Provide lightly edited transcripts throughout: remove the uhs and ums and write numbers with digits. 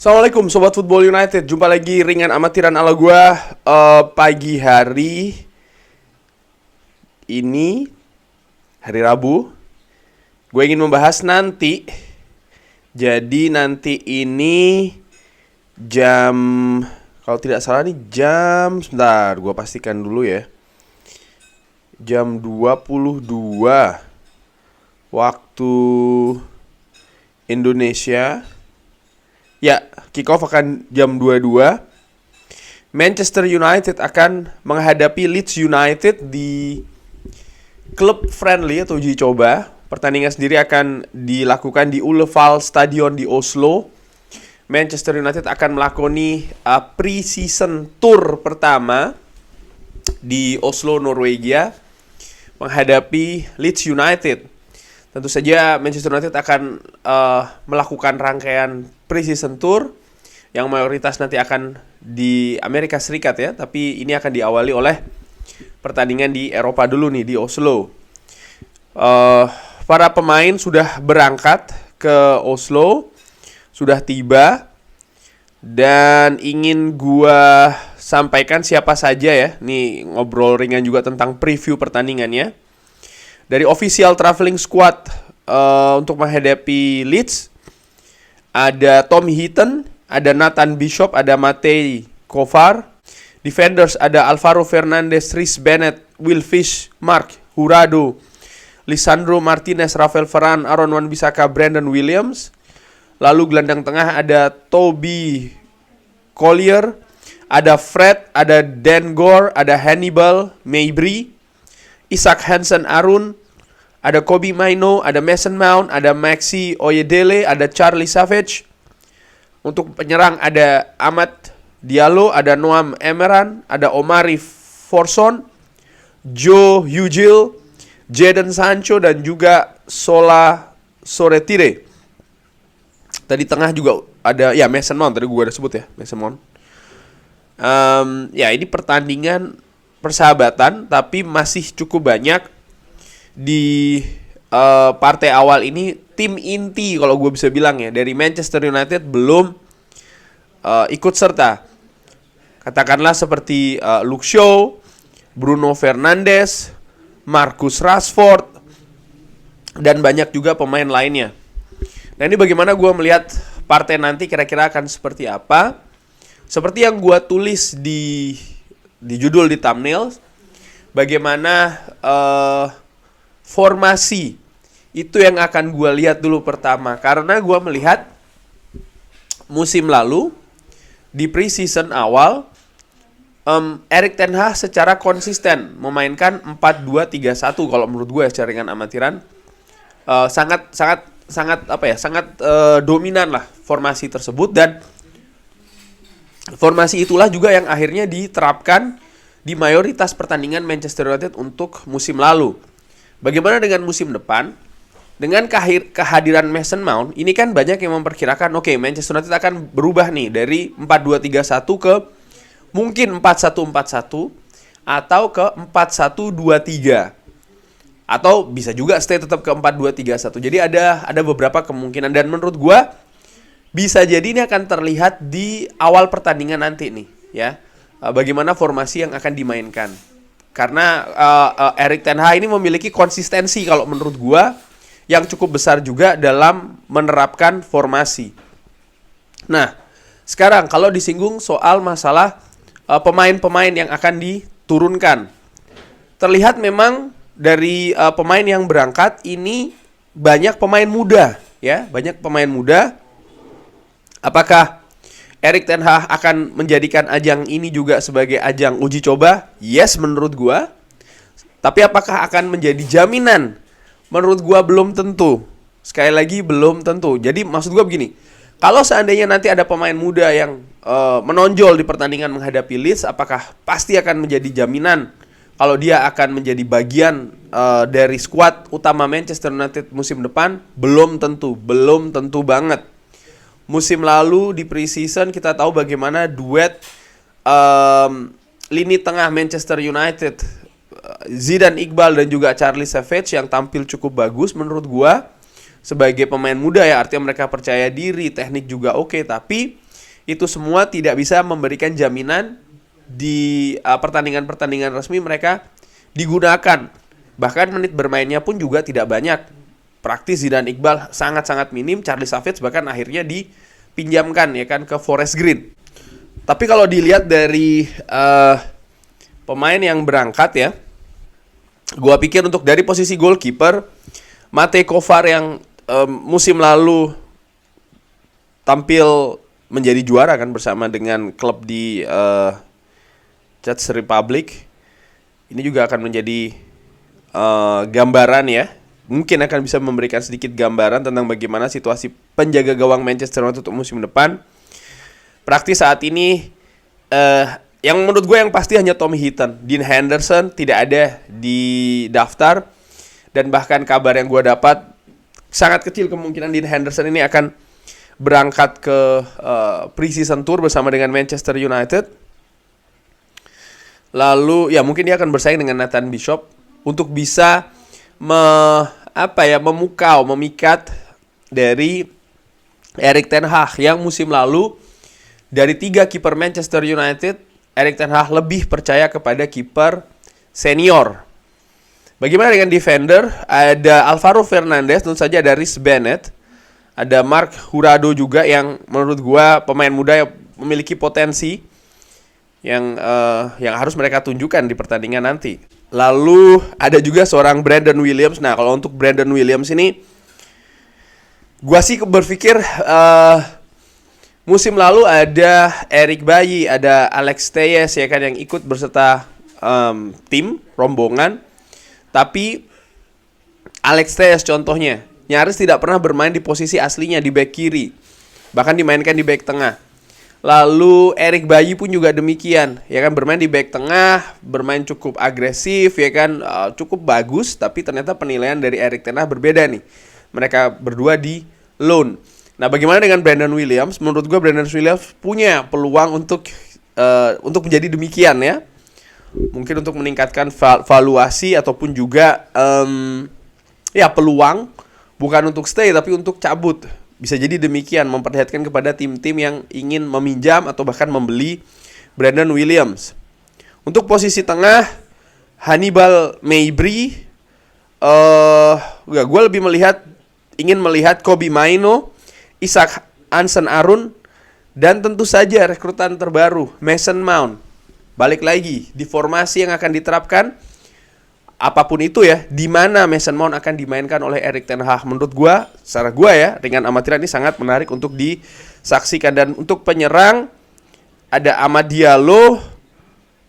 Assalamualaikum Sobat Football United. Jumpa lagi ringan amatiran ala gua pagi hari ini, hari Rabu. Gue ingin membahas nanti. Jadi nanti ini jam, kalau tidak salah nih jam, sebentar gue pastikan dulu ya. Jam 22 waktu Indonesia. Ya, kick off akan jam 22. Manchester United akan menghadapi Leeds United di klub friendly atau uji coba. Pertandingan sendiri akan dilakukan di Ulleval Stadion di Oslo. Manchester United akan melakoni pre-season tour pertama di Oslo, Norwegia, menghadapi Leeds United. Tentu saja Manchester United akan melakukan rangkaian pre-season tour yang mayoritas nanti akan di Amerika Serikat ya, tapi ini akan diawali oleh pertandingan di Eropa dulu nih, di Oslo. Para pemain sudah berangkat ke Oslo, sudah tiba, dan ingin gua sampaikan siapa saja ya. Nih ngobrol ringan juga tentang preview pertandingannya. Dari official traveling squad untuk menghadapi Leeds, ada Tom Heaton, ada Nathan Bishop, ada Matej Kovar. Defenders ada Alvaro Fernandez, Rhys Bennett, Will Fish, Mark Hurado, Lisandro Martinez, Rafael Varane, Aaron Wan-Bissaka, Brandon Williams. Lalu gelandang tengah ada Toby Collier, ada Fred, ada Dan Gore, ada Hannibal Mejbri, Isaac Hansen Arun, ada Kobbie Mainoo, ada Mason Mount, ada Maxi Oyedele, ada Charlie Savage. Untuk penyerang ada Amad Diallo, ada Noam Emeran, ada Omari Forson, Joe Hugil, Jadon Sancho, dan juga Sola Soretire. Tadi tengah juga ada ya Mason Mount, tadi gue udah sebut ya Mason Mount. Ya ini pertandingan persahabatan, tapi masih cukup banyak di partai awal ini. Tim inti kalau gue bisa bilang ya dari Manchester United belum ikut serta. Katakanlah seperti Luke Shaw, Bruno Fernandes, Marcus Rashford, dan banyak juga pemain lainnya. Nah ini bagaimana gue melihat partai nanti kira-kira akan seperti apa. Seperti yang gue tulis di judul, di thumbnail, bagaimana formasi itu yang akan gue lihat dulu pertama. Karena gue melihat musim lalu di pre-season awal Erik ten Hag secara konsisten memainkan 4-2-3-1 kalau menurut gue secara ringan amatiran. Sangat dominan lah formasi tersebut, dan formasi itulah juga yang akhirnya diterapkan di mayoritas pertandingan Manchester United untuk musim lalu. Bagaimana dengan musim depan? Dengan kehadiran Mason Mount, ini kan banyak yang memperkirakan, oke, Manchester United akan berubah nih dari 4-2-3-1 ke mungkin 4-1-4-1 atau ke 4-1-2-3. Atau bisa juga stay tetap ke 4-2-3-1. Jadi ada beberapa kemungkinan, dan menurut gua bisa jadi ini akan terlihat di awal pertandingan nanti nih ya. Bagaimana formasi yang akan dimainkan. Karena Erik ten Hag ini memiliki konsistensi kalau menurut gua yang cukup besar juga dalam menerapkan formasi. Nah, sekarang kalau disinggung soal masalah pemain-pemain yang akan diturunkan. Terlihat memang dari pemain yang berangkat ini banyak pemain muda ya, banyak pemain muda. Apakah Erik ten Hag akan menjadikan ajang ini juga sebagai ajang uji coba? Yes, menurut gua. Tapi apakah akan menjadi jaminan? Menurut gua belum tentu. Sekali lagi belum tentu. Jadi maksud gua begini, kalau seandainya nanti ada pemain muda yang menonjol di pertandingan menghadapi Leeds, apakah pasti akan menjadi jaminan kalau dia akan menjadi bagian dari skuad utama Manchester United musim depan? Belum tentu banget. Musim lalu di pre-season kita tahu bagaimana duet lini tengah Manchester United, Zidane Iqbal dan juga Charlie Savage, yang tampil cukup bagus menurut gua sebagai pemain muda ya. Artinya mereka percaya diri, teknik juga oke, tapi itu semua tidak bisa memberikan jaminan di pertandingan-pertandingan resmi mereka digunakan. Bahkan menit bermainnya pun juga tidak banyak. Praktis Zidane Iqbal sangat-sangat minim. Charlie Savage bahkan akhirnya dipinjamkan ya kan ke Forest Green. Tapi kalau dilihat dari pemain yang berangkat ya, gua pikir untuk dari posisi goalkeeper, Matej Kovar yang musim lalu tampil menjadi juara kan bersama dengan klub di Czech Republic, ini juga akan menjadi gambaran ya. Mungkin akan bisa memberikan sedikit gambaran tentang bagaimana situasi penjaga gawang Manchester United untuk musim depan. Praktis saat ini yang menurut gue yang pasti hanya Tommy Heaton. Dean Henderson tidak ada di daftar. Dan bahkan kabar yang gue dapat, sangat kecil kemungkinan Dean Henderson ini akan berangkat ke pre-season tour bersama dengan Manchester United. Lalu ya mungkin dia akan bersaing dengan Nathan Bishop untuk bisa memikat dari Erik ten Hag yang musim lalu dari 3 kiper Manchester United, Erik ten Hag lebih percaya kepada kiper senior. Bagaimana dengan defender? Ada Alvaro Fernandes, tentu saja ada Rhys Bennett, ada Marc Jurado juga yang menurut gua pemain muda yang memiliki potensi yang harus mereka tunjukkan di pertandingan nanti. Lalu ada juga seorang Brandon Williams. Nah, kalau untuk Brandon Williams ini gua sih berpikir musim lalu ada Eric Bailly, ada Alex Telles ya kan yang ikut berserta tim rombongan. Tapi Alex Telles contohnya nyaris tidak pernah bermain di posisi aslinya di back kiri. Bahkan dimainkan di back tengah. Lalu Eric Bailly pun juga demikian, ya kan, bermain di back tengah, bermain cukup agresif, ya kan, cukup bagus. Tapi ternyata penilaian dari Erik ten Hag berbeda nih. Mereka berdua di loan. Nah, bagaimana dengan Brandon Williams? Menurut gue Brandon Williams punya peluang untuk menjadi demikian ya. Mungkin untuk meningkatkan valuasi ataupun juga peluang, bukan untuk stay tapi untuk cabut. Bisa jadi demikian, memperlihatkan kepada tim-tim yang ingin meminjam atau bahkan membeli Brandon Williams. Untuk posisi tengah, Hannibal Mejbri, gue lebih ingin melihat Kobbie Mainoo, Isak Hansen-Around, dan tentu saja rekrutan terbaru Mason Mount. Balik lagi di formasi yang akan diterapkan, apapun itu ya, di mana Mason Mount akan dimainkan oleh Erik ten Hag. Menurut gua, secara gua ya, dengan amatiran ini sangat menarik untuk disaksikan. Dan untuk penyerang ada Amad Diallo,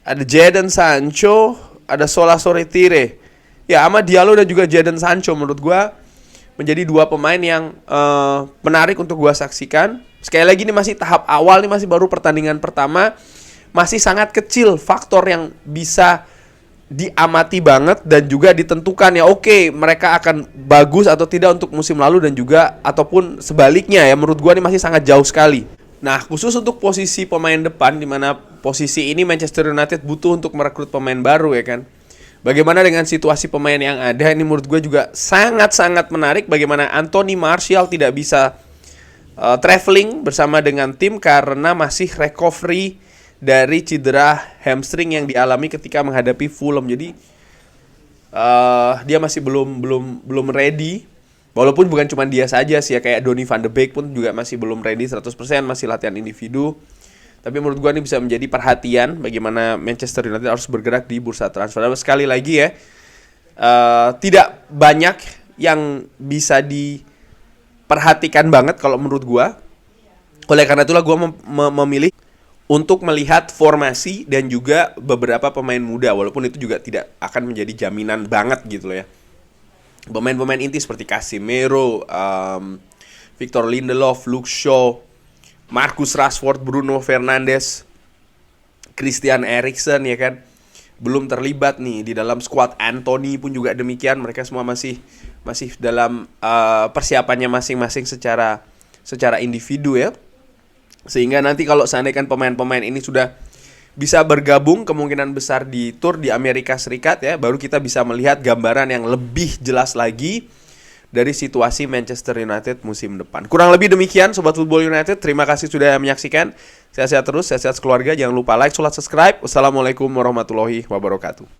ada Jadon Sancho, ada Sola Soretire. Ya, Amad Diallo dan juga Jadon Sancho menurut gua menjadi 2 pemain yang menarik untuk gua saksikan. Sekali lagi ini masih tahap awal, ini masih baru pertandingan pertama. Masih sangat kecil faktor yang bisa diamati banget dan juga ditentukan ya, oke, mereka akan bagus atau tidak untuk musim lalu dan juga ataupun sebaliknya ya. Menurut gua ini masih sangat jauh sekali. Nah, khusus untuk posisi pemain depan, di mana posisi ini Manchester United butuh untuk merekrut pemain baru ya kan. Bagaimana dengan situasi pemain yang ada? Ini menurut gue juga sangat-sangat menarik. Bagaimana Anthony Martial tidak bisa traveling bersama dengan tim karena masih recovery dari cedera hamstring yang dialami ketika menghadapi Fulham. Jadi dia masih belum ready. Walaupun bukan cuma dia saja sih ya, kayak Donny van de Beek pun juga masih belum ready 100%, masih latihan individu. Tapi menurut gue ini bisa menjadi perhatian bagaimana Manchester United harus bergerak di bursa transfer. Dan sekali lagi ya, tidak banyak yang bisa diperhatikan banget kalau menurut gue. Oleh karena itulah gue memilih untuk melihat formasi dan juga beberapa pemain muda, walaupun itu juga tidak akan menjadi jaminan banget gitu loh ya. Pemain-pemain inti seperti Casemiro, Victor Lindelof, Luke Shaw, Marcus Rashford, Bruno Fernandes, Christian Eriksen ya kan, belum terlibat nih di dalam squad. Anthony pun juga demikian, mereka semua masih dalam persiapannya masing-masing secara individu ya. Sehingga nanti kalau seandainya pemain-pemain ini sudah bisa bergabung kemungkinan besar di tour di Amerika Serikat ya, baru kita bisa melihat gambaran yang lebih jelas lagi dari situasi Manchester United musim depan. Kurang lebih demikian Sobat Football United. Terima kasih sudah menyaksikan. Sehat-sehat terus, sehat-sehat keluarga. Jangan lupa like, subscribe. Wassalamualaikum warahmatullahi wabarakatuh.